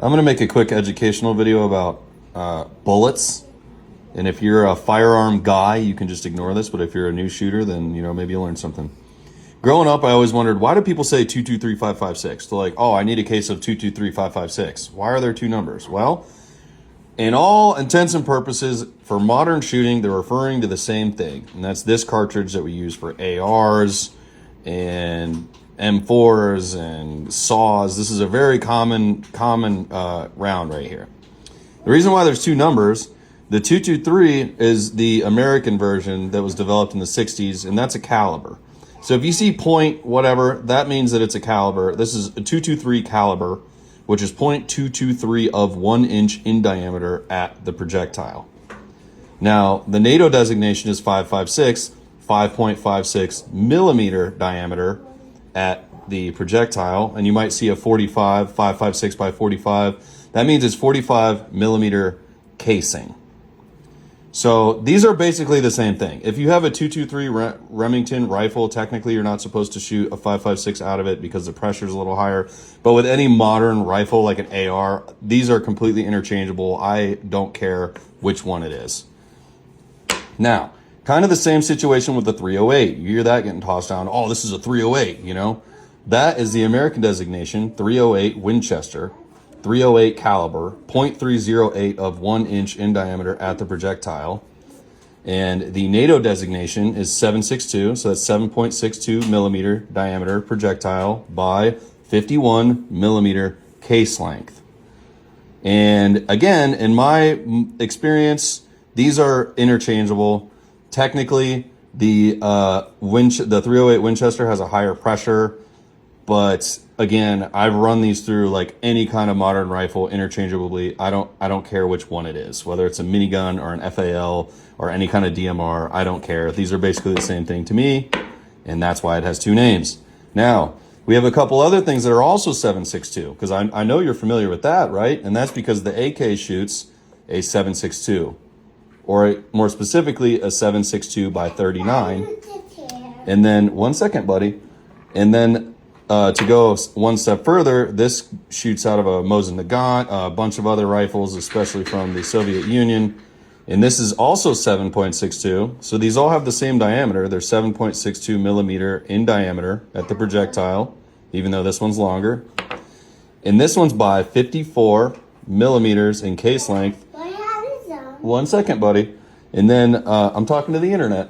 I'm going to make a quick educational video about bullets. And if you're a firearm guy, you can just ignore this. But if you're a new shooter, then, you know, maybe you'll learn something. Growing up, I always wondered, why do people say 223-556? They're like, oh, I need a case of 223-556. Why are there two numbers? Well, in all intents and purposes, for modern shooting, they're referring to the same thing. And that's this cartridge that we use for ARs and M4s and saws. This is a very common round right here. The reason why there's two numbers, the 223 is the American version that was developed in the 60s, and that's a caliber. So if you see point whatever, that means that it's a caliber. This is a 223 caliber, which is 0.223 of 1 inch in diameter at the projectile. Now, the NATO designation is 5.56, 5.56 millimeter diameter at the projectile, and you might see a 45, 5.56 by 45. That means it's 45 millimeter casing. So these are basically the same thing. If you have a 223 Remington rifle, technically you're not supposed to shoot a 5.56 out of it because the pressure is a little higher. But with any modern rifle like an AR, these are completely interchangeable. I don't care which one it is. Now, kind of the same situation with the 308. You hear that getting tossed down. Oh, this is a 308, you know? That is the American designation, 308 Winchester, 308 caliber, 0.308 of 1 inch in diameter at the projectile. And the NATO designation is 7.62, so that's 7.62 millimeter diameter projectile by 51 millimeter case length. And again, in my experience, these are interchangeable. Technically, the 308 Winchester has a higher pressure, but again, I've run these through like any kind of modern rifle interchangeably. I don't care which one it is, whether it's a minigun or an FAL or any kind of DMR. I don't care. These are basically the same thing to me, and that's why it has two names. Now, we have a couple other things that are also 7.62, because I know you're familiar with that, right? And that's because the AK shoots a 7.62. Or more specifically, a 7.62 by 39. And then, one second, buddy. And then to go one step further, this shoots out of a Mosin Nagant, a bunch of other rifles, especially from the Soviet Union. And this is also 7.62. So these all have the same diameter. They're 7.62 millimeter in diameter at the projectile, even though this one's longer. And this one's by 54 millimeters in case length. One second, buddy. And then I'm talking to the internet.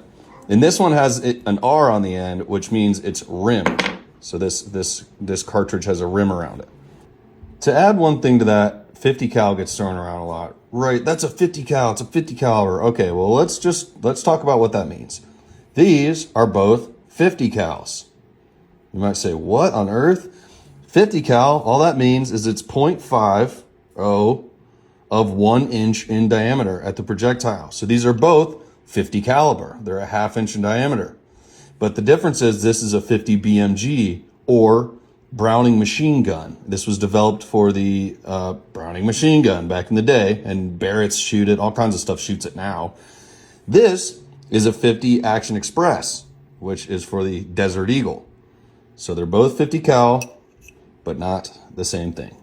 And this one has an R on the end, which means it's rimmed. So this cartridge has a rim around it. To add one thing to that, 50 cal gets thrown around a lot. Right, that's a 50 cal. It's a 50 caliber. Okay, well, let's talk about what that means. These are both 50 cals. You might say, what on earth? 50 cal, all that means is it's 0.50 of 1 inch in diameter at the projectile. So these are both 50 caliber. They're a ½ inch in diameter. But the difference is this is a 50 BMG or Browning machine gun. This was developed for the Browning machine gun back in the day, and Barrett's shoot it, all kinds of stuff shoots it now. This is a 50 Action Express, which is for the Desert Eagle. So they're both 50 cal, but not the same thing.